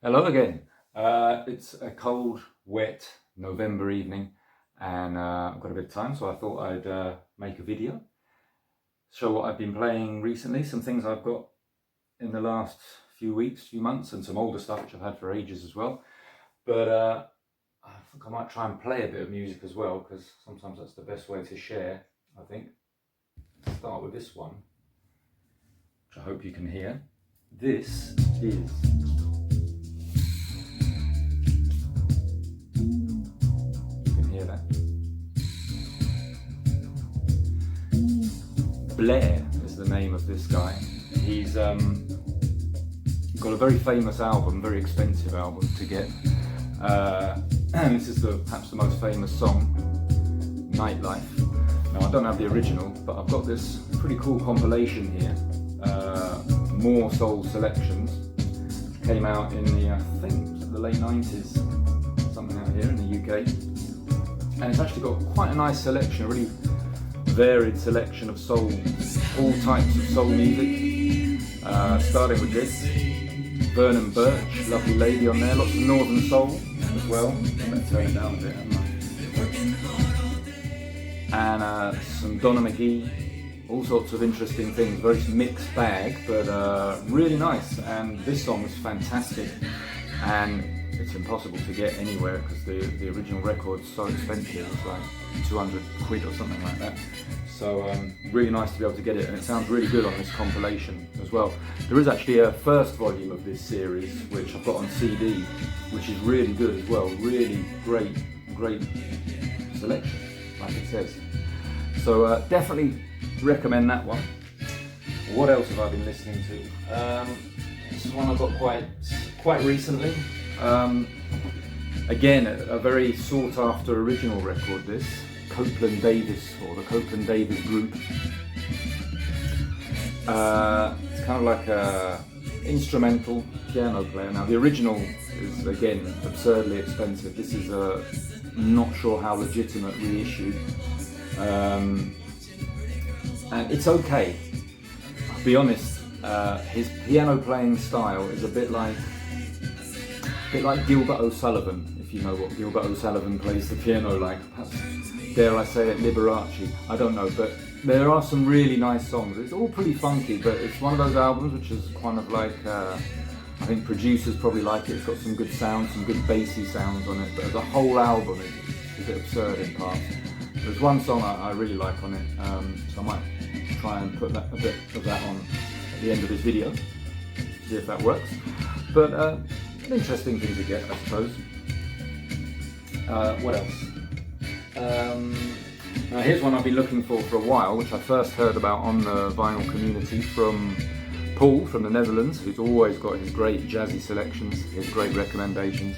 Hello again. It's a cold, wet November evening, and I've got a bit of time, so I thought I'd make a video, show what I've been playing recently, some things I've got in the last few weeks, few months, and some older stuff which I've had for ages as well. But I think I might try and play a bit of music as well, because sometimes that's the best way to share, I think. Start with this one, which I hope you can hear. This is... Blair is the name of this guy. He's got a very famous album, very expensive album to get. And this is perhaps the most famous song, Nightlife. Now I don't have the original, but I've got this pretty cool compilation here, More Soul Selections, which came out in the, I think, the late 90s, something out here in the UK. And it's actually got quite a nice selection, a really varied selection of soul, all types of soul music, starting with this, Vernon Birch, Lovely Lady on there, lots of Northern Soul as well. Let's turn it down a bit, and some Donna McGee, all sorts of interesting things, very mixed bag, but really nice. And this song is fantastic, and it's impossible to get anywhere because the original record's so expensive. It's like 200 quid or something like that. So really nice to be able to get it, and it sounds really good on this compilation as well. There is actually a first volume of this series which I've got on CD, which is really good as well. Really great selection, like it says. So definitely recommend that one. What else have I been listening to? This is one I got quite recently. Again, a very sought after original record, this, Copeland Davis, or the Copeland Davis Group. It's kind of like a instrumental piano player. Now the original is, again, absurdly expensive. This is not sure how legitimate reissue. And it's okay. I'll be honest, his piano playing style is a bit like Gilbert O'Sullivan, if you know what Gilbert O'Sullivan plays the piano like. Perhaps, dare I say it, Liberace, I don't know, but there are some really nice songs. It's all pretty funky, but it's one of those albums which is kind of like, I think producers probably like it. It's got some good sounds, some good bassy sounds on it, but as a whole album it's a bit absurd in parts. There's one song I really like on it, so I might try and put a bit of that on at the end of this video, see if that works. But an interesting thing to get, I suppose. What else? Now here's one I've been looking for a while, which I first heard about on the vinyl community from Paul from the Netherlands, who's always got his great jazzy selections, his great recommendations.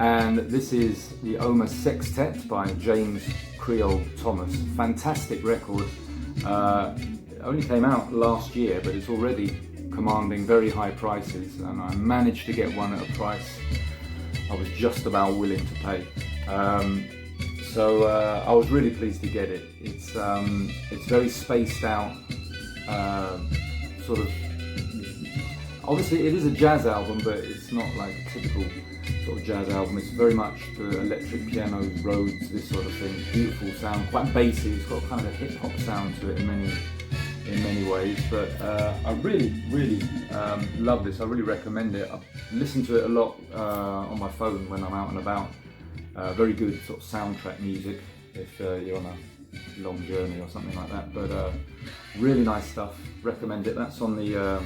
And this is the Oma Sextet by James Creole Thomas. Fantastic record. It only came out last year, but it's already commanding very high prices, and I managed to get one at a price I was just about willing to pay. So I was really pleased to get it. It's very spaced out, sort of. Obviously, it is a jazz album, but it's not like a typical sort of jazz album. It's very much the electric pianos, Rhodes, this sort of thing. Beautiful sound, quite bassy. It's got kind of a hip hop sound to it in many ways, but I really love this. I really recommend it. I listen to it a lot on my phone when I'm out and about. Very good sort of soundtrack music if you're on a long journey or something like that, but really nice stuff. Recommend it. That's on the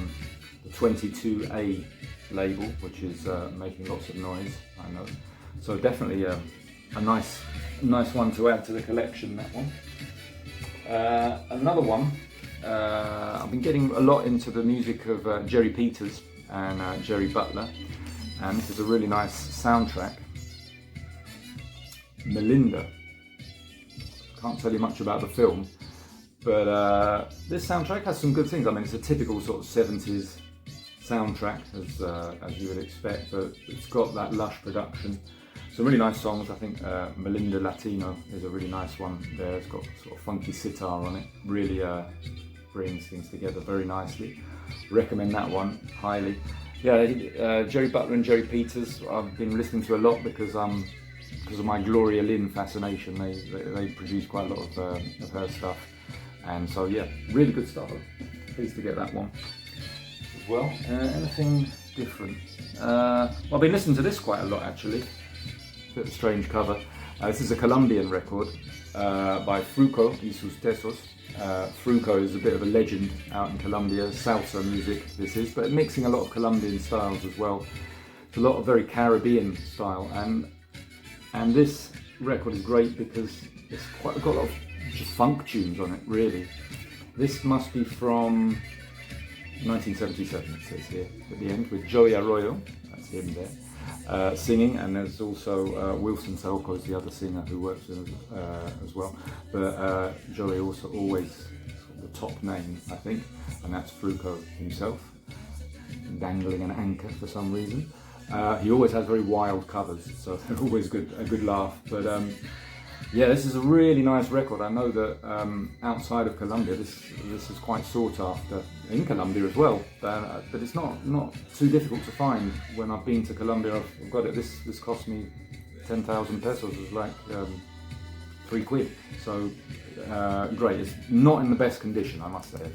22A label, which is making lots of noise, I know. So definitely a nice one to add to the collection, that one. Another one, I've been getting a lot into the music of Jerry Peters and Jerry Butler, and this is a really nice soundtrack. Melinda. Can't tell you much about the film, but this soundtrack has some good things. I mean, it's a typical sort of 70s soundtrack, as you would expect, but it's got that lush production. Some really nice songs. I think Melinda Latino is a really nice one there. It's got sort of funky sitar on it. Really brings things together very nicely. Recommend that one highly. Yeah, Jerry Butler and Jerry Peters, I've been listening to a lot because of my Gloria Lynn fascination. They produce quite a lot of her stuff, and so yeah, really good stuff. I'm pleased to get that one as well. Anything different? Well, I've been listening to this quite a lot actually. Bit of a strange cover. This is a Colombian record by Fruco y sus Tesos. Fruco is a bit of a legend out in Colombia, salsa music this is, but mixing a lot of Colombian styles as well. It's a lot of very Caribbean style, and this record is great because it's got a lot of just funk tunes on it, really. This must be from 1977, it says here at the end, with Joey Arroyo, that's him there, singing, and there's also Wilson Saoko is the other singer who works with as well. But Joey also always sort of the top name, I think, and that's Fruco himself, dangling an anchor for some reason. He always has very wild covers, so they're always a good laugh. But yeah, this is a really nice record. I know that outside of Colombia, this is quite sought after in Colombia as well. But it's not too difficult to find. When I've been to Colombia, I've got it. This cost me 10,000 pesos. It's like £3. So great. It's not in the best condition, I must say.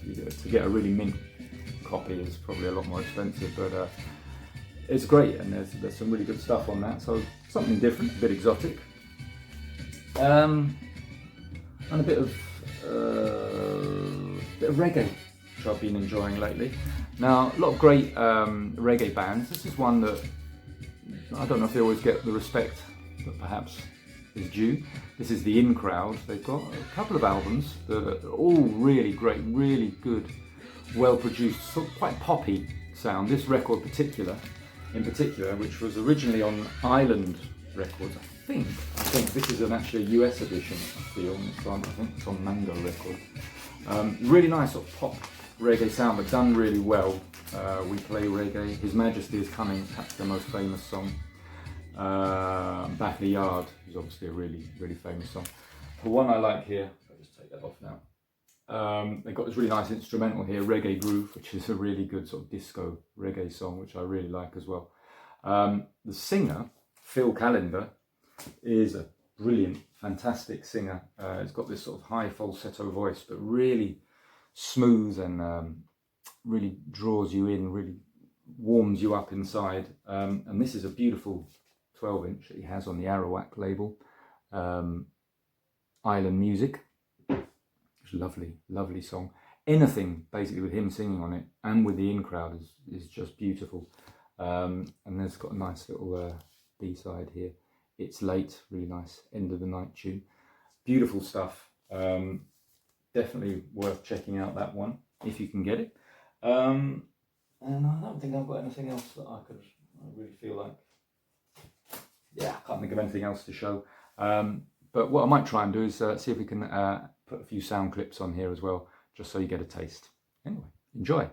To get a really mint copy is probably a lot more expensive, but it's great, and there's some really good stuff on that. So something different, a bit exotic. And a bit of reggae, which I've been enjoying lately. Now, a lot of great reggae bands. This is one that I don't know if they always get the respect that perhaps is due. This is the In Crowd. They've got a couple of albums that are all really great, really good, well produced, sort of quite poppy sound. This record in particular, which was originally on Island Records, I think this is actually a US edition. I feel I think it's on Mango Records. Really nice sort of pop reggae sound, but done really well. We Play Reggae. His Majesty Is Coming, perhaps their most famous song. Back the Yard is obviously a really famous song. The one I like here, I'll just take that off now. They've got this really nice instrumental here, Reggae Groove, which is a really good sort of disco reggae song, which I really like as well. The singer, Phil Callender, is a brilliant, fantastic singer. He's got this sort of high falsetto voice, but really smooth and really draws you in, really warms you up inside. And this is a beautiful 12-inch that he has on the Arawak label, Island Music. It's a lovely song. Anything basically with him singing on it and with the In Crowd is just beautiful. And there's got a nice little B-side here. It's Late, really nice end of the night tune. Beautiful stuff. Definitely worth checking out that one if you can get it. And I don't think I've got anything else that I really feel like. Yeah, I can't think of anything else to show. But what I might try and do is see if we can put a few sound clips on here as well, just so you get a taste. Anyway, enjoy.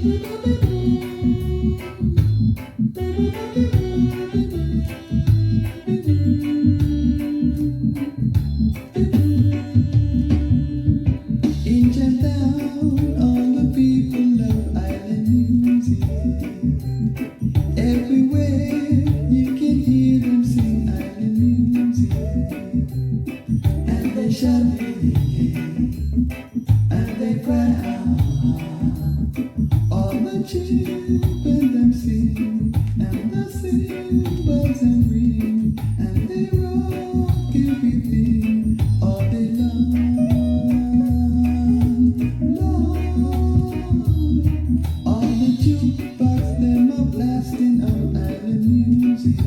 In Chinatown, all the people love island music. Everywhere you can hear them sing island music. And they shout reggae, and they cry out. All the children them sing, and the cymbals and ring, and they rock everything all day long. All the jukebox them are blasting out island music.